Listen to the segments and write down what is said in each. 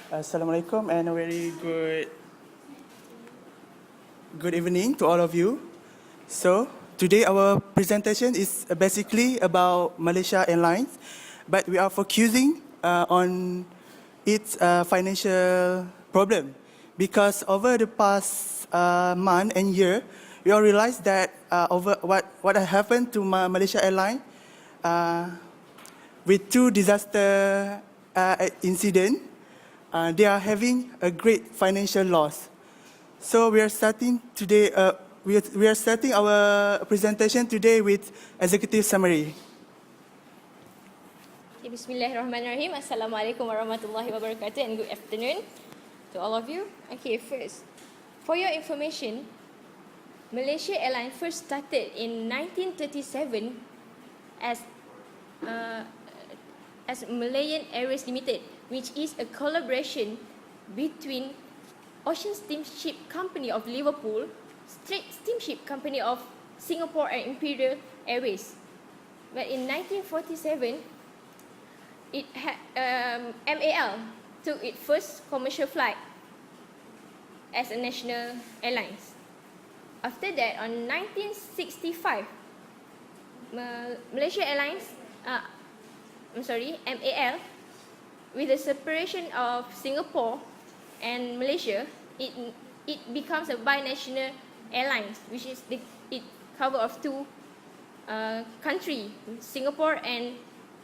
Assalamualaikum and a very good evening to all of you. So today our presentation is basically about Malaysia Airlines, but we are focusing on its financial problem because over the past month and year, we all realized that over what happened to Malaysia Airlines with two disaster incidents. They are having a great financial loss. So we are starting today. We are starting our presentation today with executive summary. Okay, Bismillahirrahmanirrahim. Assalamualaikum warahmatullahi wabarakatuh and good afternoon to all of you. Okay, first, for your information, Malaysia Airlines first started in 1937 as Malaysia Airways Limited, which is a collaboration between Ocean Steamship Company of Liverpool, Strait Steamship Company of Singapore and Imperial Airways. But in 1947, MAL took its first commercial flight as a national airlines. After that, on 1965, Malaysia Airlines, MAL, with the separation of Singapore and Malaysia, it becomes a binational airlines, which is it cover of two country, Singapore and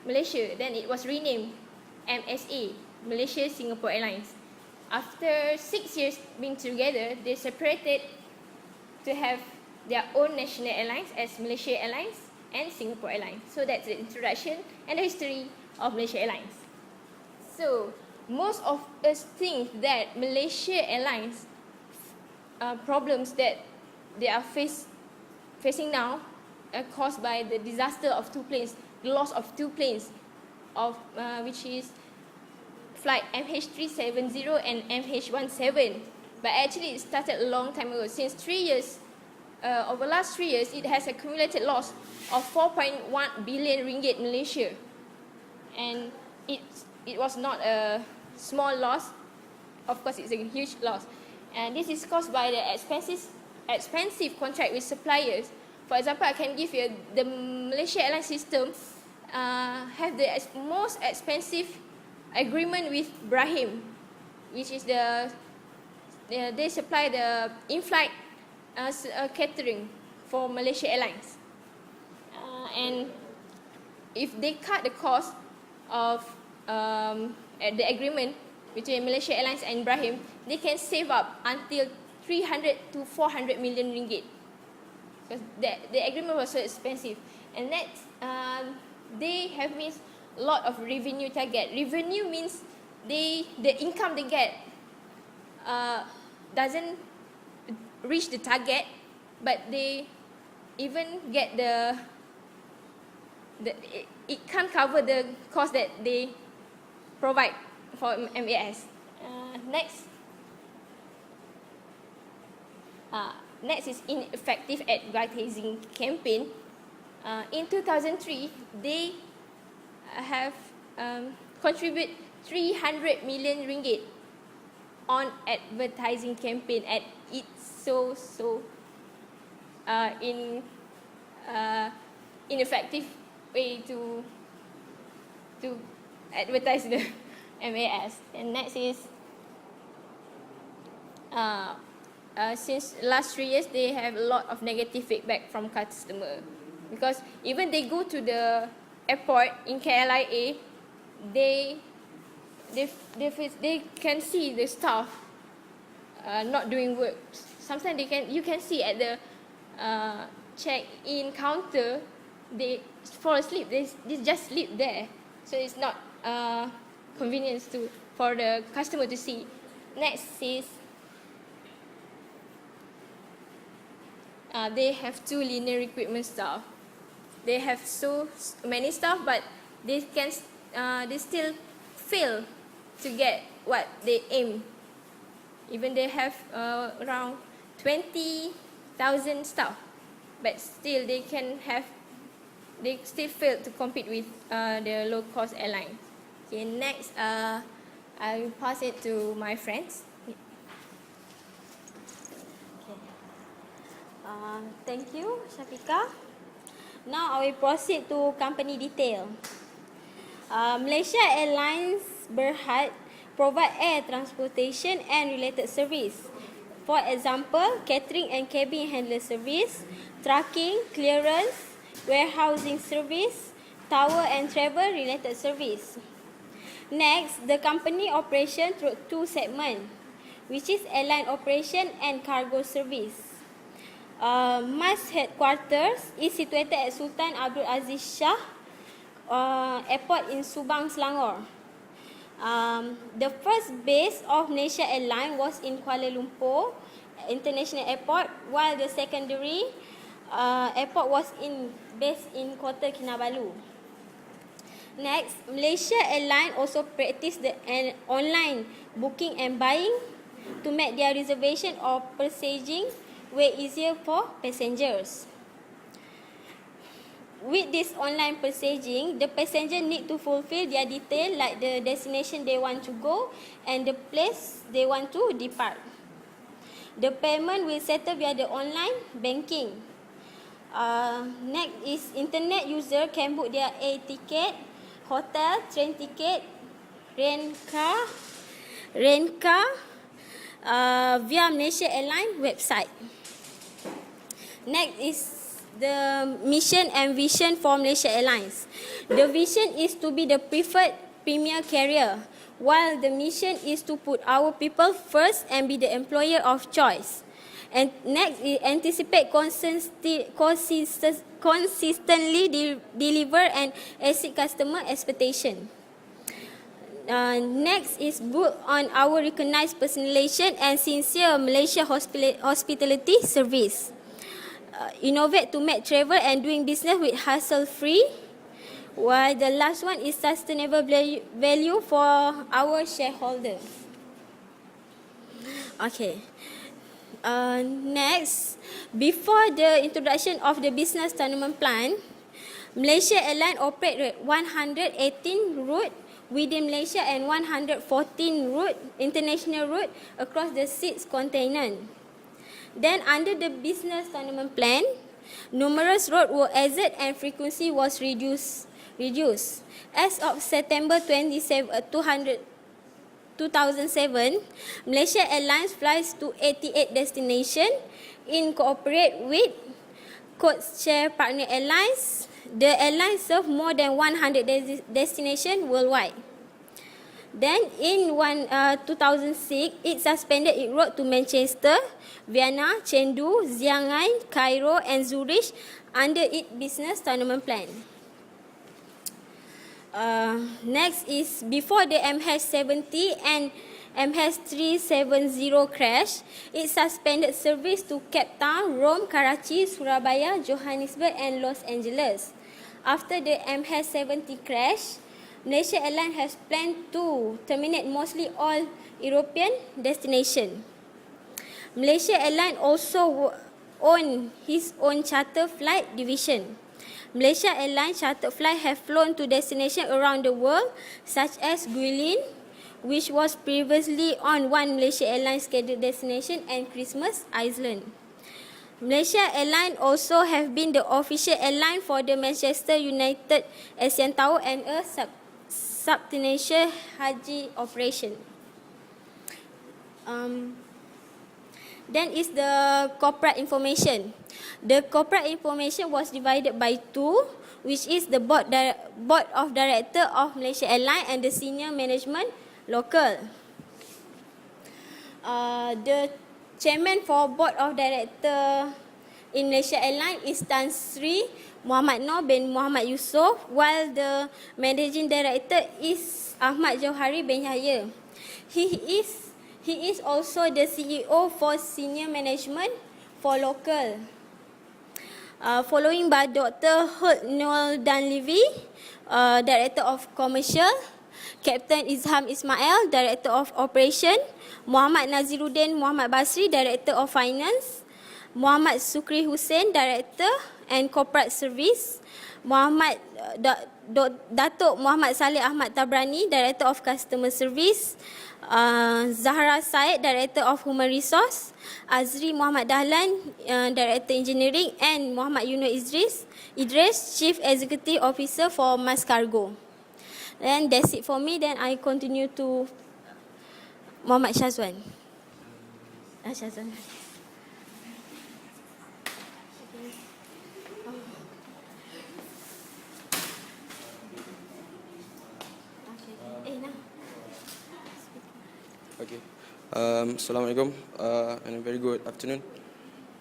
Malaysia. Then it was renamed MSA, Malaysia Singapore Airlines. After 6 years being together, they separated to have their own national airlines as Malaysia Airlines and Singapore Airlines. So that's the introduction and the history of Malaysia Airlines. So most of us think that Malaysia Airlines problems that they are facing now are caused by the disaster of two planes, the loss of two planes, which is flight MH370 and MH17. But actually it started a long time ago. Since 3 years, over the last 3 years, it has accumulated loss of 4.1 billion ringgit Malaysia. And it was not a small loss. Of course, it's a huge loss. And this is caused by the expensive contract with suppliers. For example, I can give you the Malaysia Airline System have the most expensive agreement with Brahim, which is they supply the in-flight catering for Malaysia Airlines. And if they cut the cost of the agreement between Malaysia Airlines and Brahim, they can save up until 300 to 400 million ringgit. Because the agreement was so expensive. And next, they have missed a lot of revenue target. Revenue means the income they get doesn't reach the target, but they even get it can't cover the cost that they provide for MAS. Next is ineffective advertising campaign. In 2003, they have contribute 300 million ringgit on advertising campaign, and it's so ineffective way to advertise the MAS. And next is since last 3 years, they have a lot of negative feedback from customer, because even they go to the airport in KLIA, they can see the staff not doing work. Sometimes you can see at the check-in counter, they fall asleep. They just sleep there, so it's not convenience for the customer to see. Next is they have too linear recruitment staff. They have so many staff, but they still fail to get what they aim. Even they have around 20,000 staff, but still they still fail to compete with the low-cost airlines. Okay, next, I will pass it to my friends. Thank you, Shafiqah. Now I will proceed to company detail. Malaysia Airlines Berhad provide air transportation and related service. For example, catering and cabin handler service, trucking, clearance, warehousing service, tower and travel related service. Next, the company operation through two segments, which is airline operation and cargo service. MAS headquarters is situated at Sultan Abdul Aziz Shah Airport in Subang, Selangor. The first base of Malaysia Airlines was in Kuala Lumpur International Airport, while the secondary airport was based in Kota Kinabalu. Next, Malaysia Airlines also practice the online booking and buying to make their reservation or purchasing way easier for passengers. With this online purchasing, the passenger need to fulfill their detail like the destination they want to go and the place they want to depart. The payment will settle via the online banking. Next is internet user can book their air ticket, hotel, train ticket, rent car via Malaysia Airlines website. Next is the mission and vision for Malaysia Airlines. The vision is to be the preferred premier carrier, while the mission is to put our people first and be the employer of choice. And next is anticipate consistently deliver and exceed customer expectation. Next is build on our recognized personalization and sincere Malaysia hospitality service. Innovate to make travel and doing business with hassle-free, while the last one is sustainable value for our shareholders. Okay. Next, before the introduction of the business tournament plan, Malaysia Airlines operate 118 routes within Malaysia and 114 international routes across the 6 continents. Then, under the business tournament plan, numerous routes were added and frequency was reduced. As of September 2007, Malaysia Airlines flies to 88 destinations in cooperate with code-share partner airlines. The airline serve more than 100 destinations worldwide. Then in 2006, it suspended its route to Manchester, Vienna, Chengdu, Shanghai, Cairo and Zurich under its business tournament plan. Next is before the MH70 and MH370 crash, it suspended service to Cape Town, Rome, Karachi, Surabaya, Johannesburg and Los Angeles. After the MH70 crash, Malaysia Airlines has planned to terminate mostly all European destinations. Malaysia Airlines also owns its own charter flight division. Malaysia Airlines charter flight have flown to destinations around the world, such as Guilin, which was previously on one Malaysia Airlines scheduled destination, and Christmas Island. Malaysia Airlines also have been the official airline for the Manchester United Asian Tower and a substantial Haji operation. Then is the corporate information. The corporate information was divided by two, which is the board of director of Malaysia Airlines and the senior management local. The chairman for board of director in Malaysia Airlines is Tan Sri Muhammad Noor bin Muhammad Yusof, while the managing director is Ahmad Jauhari bin Yahya. He is also the CEO for senior management for local. Following by Dr. Hood Noel Dunleavy, Director of Commercial, Captain Izham Ismail, Director of Operation, Muhammad Naziruddin Muhammad Basri, Director of Finance, Muhammad Sukri Hussein, Director and Corporate Service, Datuk Muhammad Saleh Ahmad Tabrani, Director of Customer Service, Zahra Said, Director of Human Resource, Azri Muhammad Dahlan, Director Engineering, and Muhammad Idris, Chief Executive Officer for Mass Cargo. And that's it for me. Then I continue to Muhammad Shazwan. Shazwan. Okay. Assalamualaikum and a very good afternoon.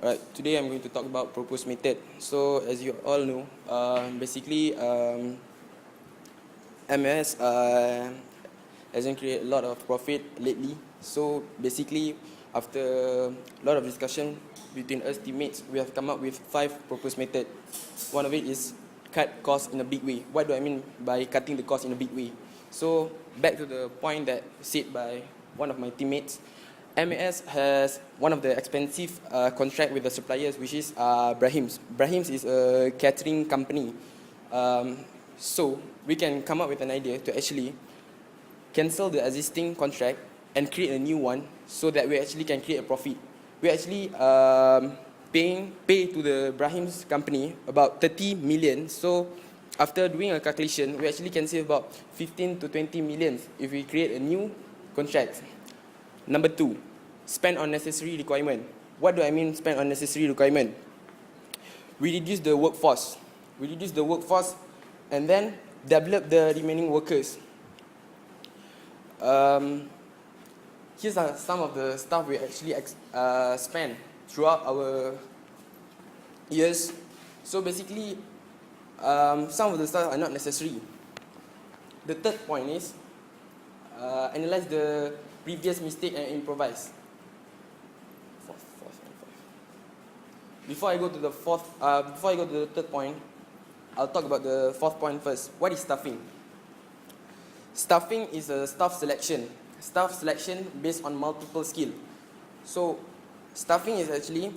Alright, today I'm going to talk about proposed method. So as you all know, basically MS hasn't created a lot of profit lately. So basically, after a lot of discussion between us teammates, we have come up with 5 proposed methods. One of it is cut costs in a big way. What do I mean by cutting the cost in a big way? So back to the point that said by one of my teammates, MAS has one of the expensive contract with the suppliers, which is Brahim's. Brahim's is a catering company. So we can come up with an idea to actually cancel the existing contract and create a new one so that we actually can create a profit. We actually pay to the Brahim's company about 30 million. So after doing a calculation, we actually can save about 15 to 20 million if we create a new contract. Number 2, spend on necessary requirement. What do I mean spend on necessary requirement? We reduce the workforce. And then develop the remaining workers. Here's some of the stuff we actually spend throughout our years. So basically, some of the stuff are not necessary. The third point is analyze the previous mistake and improvise. Before I go to the third point, I'll talk about the fourth point first. What is staffing? Staffing is a staff selection. Staff selection based on multiple skill. So staffing is actually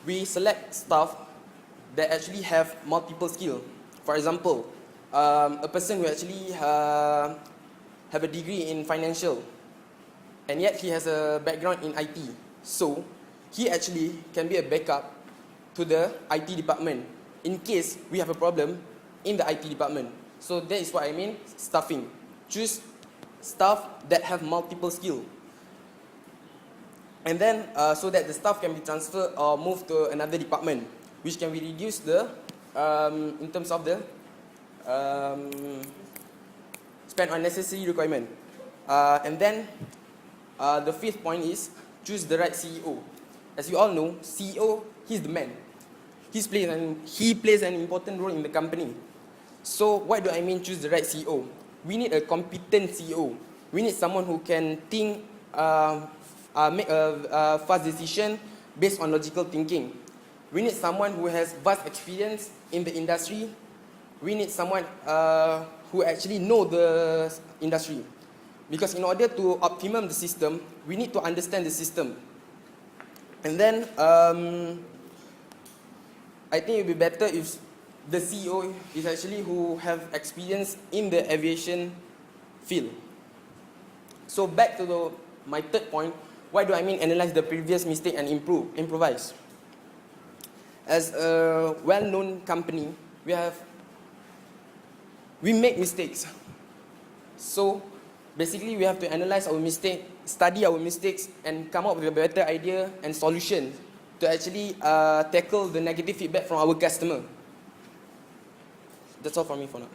we select staff that actually have multiple skill. For example, a person who actually have a degree in financial, and yet he has a background in IT. So he actually can be a backup to the IT department in case we have a problem in the IT department. So that is what I mean staffing. Choose staff that have multiple skill. And then so that the staff can be transferred or moved to another department, which can be reduced the in terms of the spend on necessary requirement. And then the fifth point is choose the right CEO. As you all know, CEO, he's the man. He plays an important role in the company. So what do I mean choose the right CEO? We need a competent CEO. We need someone who can think, make a fast decision based on logical thinking. We need someone who has vast experience in the industry. We need someone who actually know the industry. Because in order to optimum the system, we need to understand the system. And then I think it would be better if the CEO is actually who have experience in the aviation field. So back to my third point, why do I mean analyze the previous mistake and improvise? As a well-known company, we make mistakes. So basically we have to analyze our mistake, study our mistakes, and come up with a better idea and solution to actually tackle the negative feedback from our customer. That's all from me for now.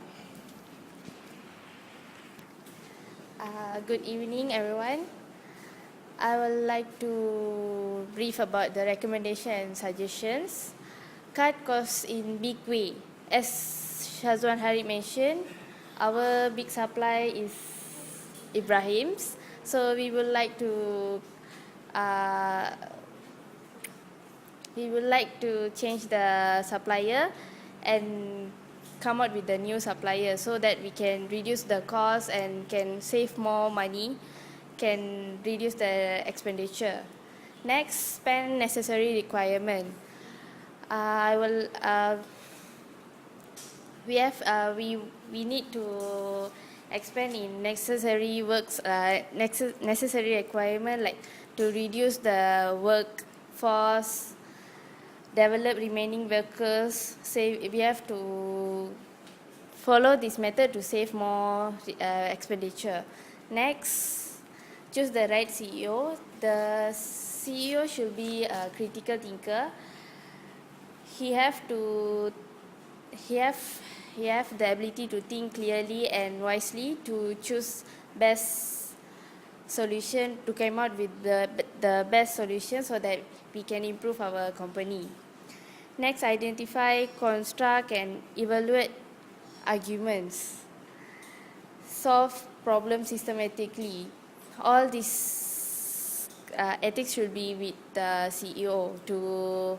Good evening, everyone. I would like to brief about the recommendation and suggestions. Cut costs in big way. As Shazwan Harib mentioned, our big supply is Ibrahim's. So we would like to change the supplier and come out with the new supplier so that we can reduce the cost and can save more money, can reduce the expenditure. Next, spend necessary requirement. we need to expand in necessary works, necessary requirement, like to reduce the workforce, develop remaining workers. Save. We have to follow this method to save more expenditure. Next, choose the right CEO. The CEO should be a critical thinker. He have the ability to think clearly and wisely to choose best solution, to come out with the best solution so that we can improve our company. Next, identify, construct and evaluate arguments. Solve problems systematically. All these ethics should be with the CEO to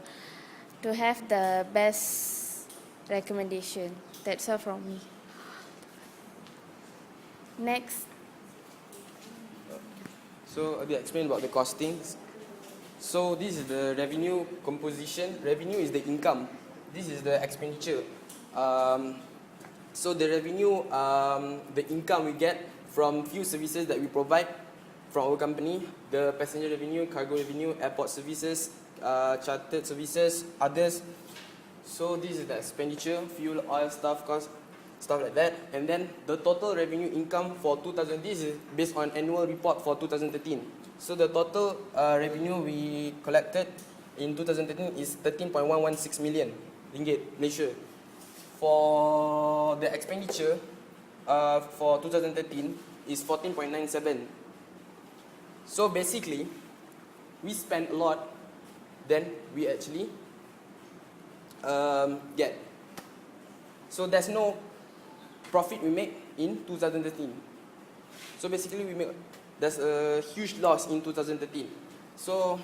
have the best recommendation. That's all from me. Next. So I will explain about the costings. So this is the revenue composition. Revenue is the income. This is the expenditure. So the revenue, the income we get from few services that we provide from our company, the passenger revenue, cargo revenue, airport services, chartered services, others. So this is the expenditure, fuel, oil, staff cost, stuff like that. And then the total revenue income for 2000, this is based on annual report for 2013. So the total revenue we collected in 2013 is 13.116 million ringgit Malaysia. For the expenditure for 2013 is 14.97. So basically, we spend a lot than we actually get. So there's no profit we make in 2013. So basically there's a huge loss in 2013. So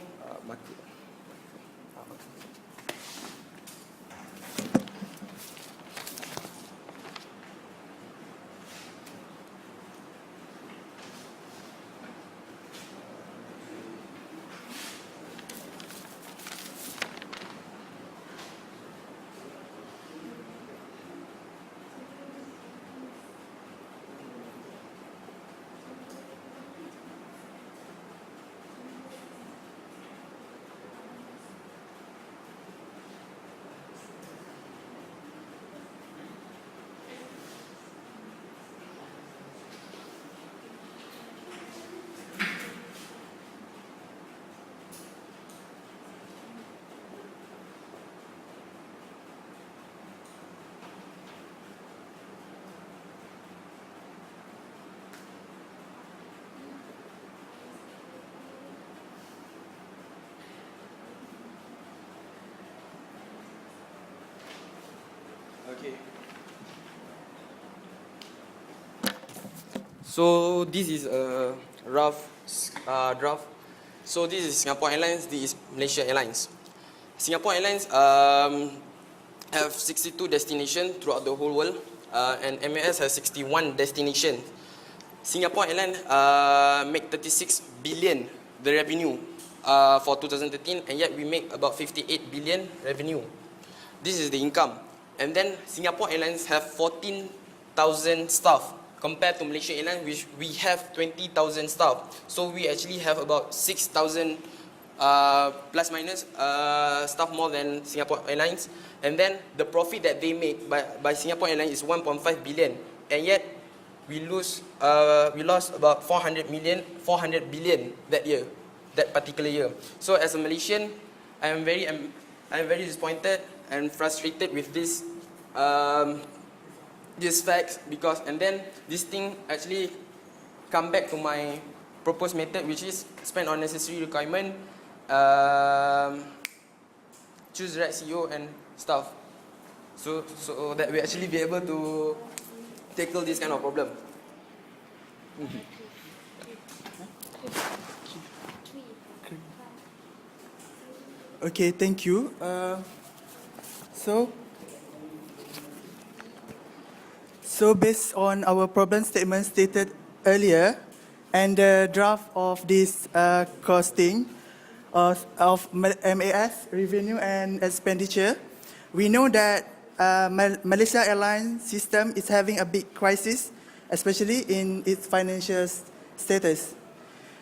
okay. So this is a rough draft. So this is Singapore Airlines, this is Malaysia Airlines. Singapore Airlines have 62 destinations throughout the whole world, and MAS has 61 destinations. Singapore Airlines make 36 billion the revenue for 2013, and yet we make about 58 billion revenue. This is the income. And then Singapore Airlines have 14,000 staff compared to Malaysia Airlines, which we have 20,000 staff. So we actually have about 6,000 plus minus staff more than Singapore Airlines. And then the profit that they make by Singapore Airlines is 1.5 billion. And yet we lost about 400 billion that year, that particular year. So as a Malaysian, I am very disappointed and frustrated with this these facts, because and then this thing actually come back to my proposed method, which is spend on necessary requirement, choose the right CEO and stuff, so that we actually be able to tackle this kind of problem. Okay, thank you. So based on our problem statement stated earlier and the draft of this costing of MAS, revenue and expenditure, we know that Malaysia Airline System is having a big crisis, especially in its financial status.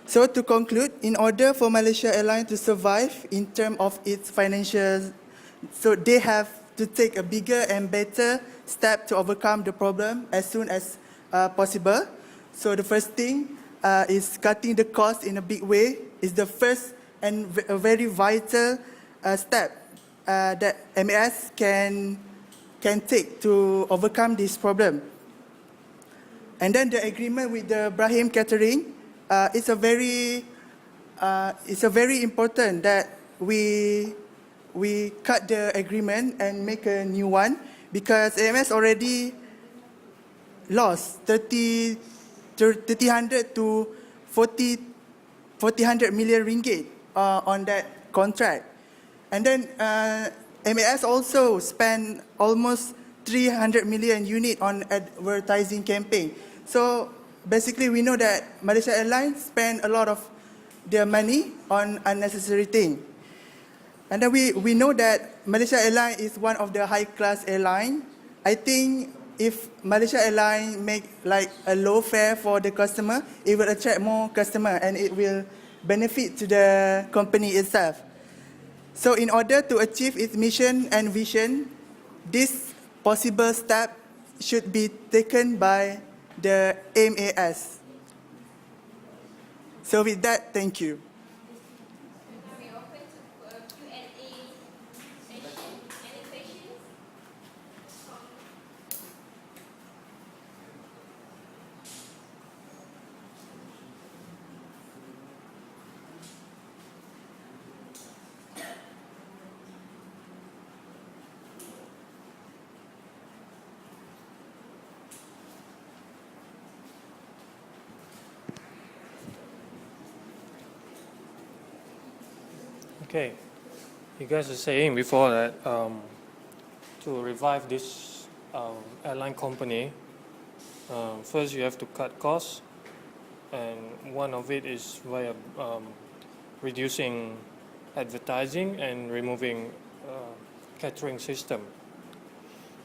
So to conclude, in order for Malaysia Airlines to survive in terms of its financial, so they have to take a bigger and better step to overcome the problem as soon as possible. So the first thing is cutting the cost in a big way is the first and a very vital step that MAS can take to overcome this problem. And then the agreement with the Brahim Catering, it's a very important that we cut the agreement and make a new one because AMS already lost 300 to 400 million ringgit on that contract. And then MAS also spent almost 300 million unit on advertising campaign. So basically we know that Malaysia Airlines spend a lot of their money on unnecessary things. And then we know that Malaysia Airlines is one of the high-class airlines. I think if Malaysia Airlines make like a low fare for the customer, it will attract more customer and it will benefit to the company itself. So in order to achieve its mission and vision, this possible step should be taken by the MAS. So with that, thank you. Now we open to a Q&A session. Any questions? Okay, you guys are saying before that to revive this airline company, first you have to cut costs, and one of it is via reducing advertising and removing catering system.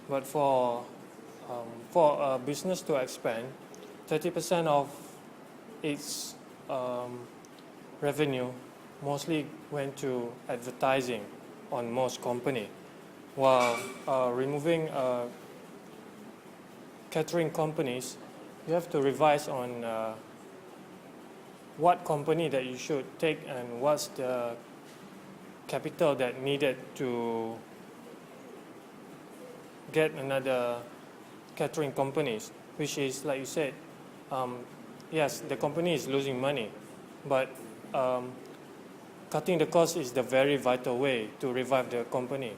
But for a business to expand, 30% of its revenue mostly went to advertising on most company, while removing catering companies, you have to revise on what company that you should take and what's the capital that needed to get another catering companies, which is like you said, yes, the company is losing money, but cutting the cost is the very vital way to revive the company.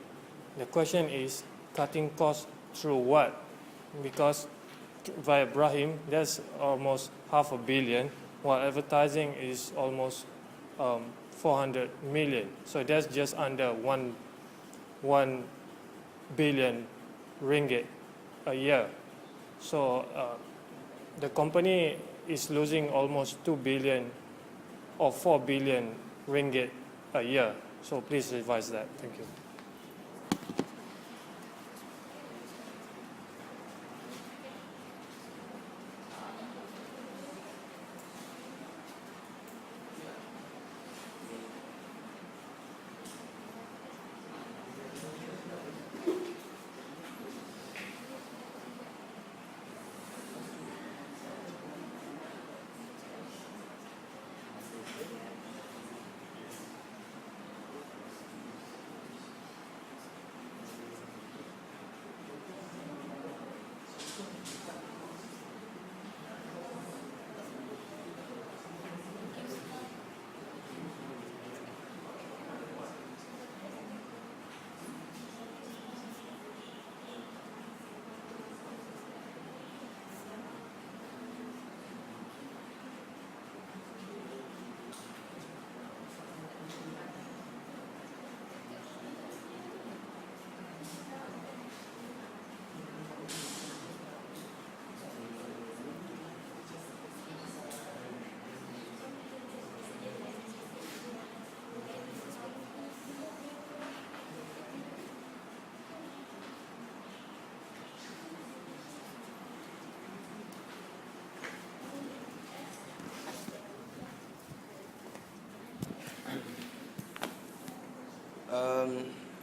The question is cutting costs through what? Because via Brahim, that's almost 500 million, while advertising is almost 400 million. So that's just under 1 billion ringgit a year. So the company is losing almost 2 billion or 4 billion ringgit a year. So please revise that. Thank you.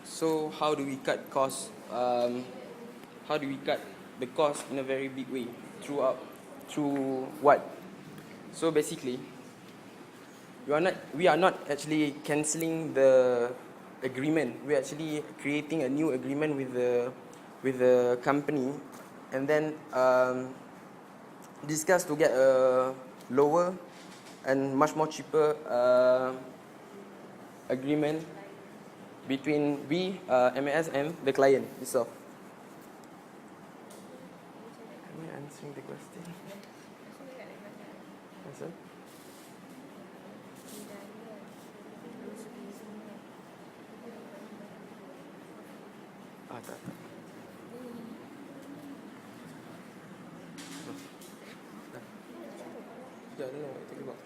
So how do we cut costs? How do we cut the cost in a very big way? Through what? So basically, we are not actually cancelling the agreement. We're actually creating a new agreement with the company, and then discuss to get a lower and much more cheaper agreement between MAS and the client itself. Am I answering the question? Answer? Tak. Yeah, I don't know what you're talking about.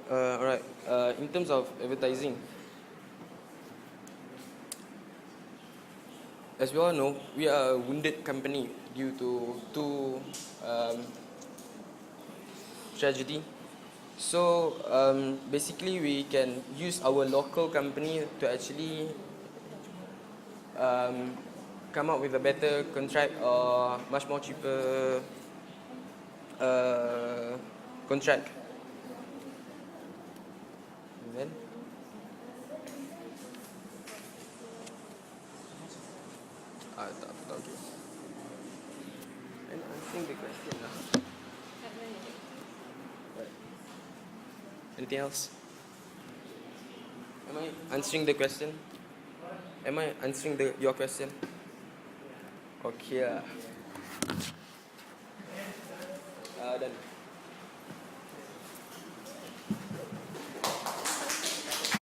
Alright. In terms of advertising, as we all know, we are a wounded company due to two tragedy. So basically, we can use our local company to actually come up with a better contract or much more cheaper contract. And then okay. And I think the question now. Right. Anything else? Am I answering the question? Am I answering your question? Okay. Done.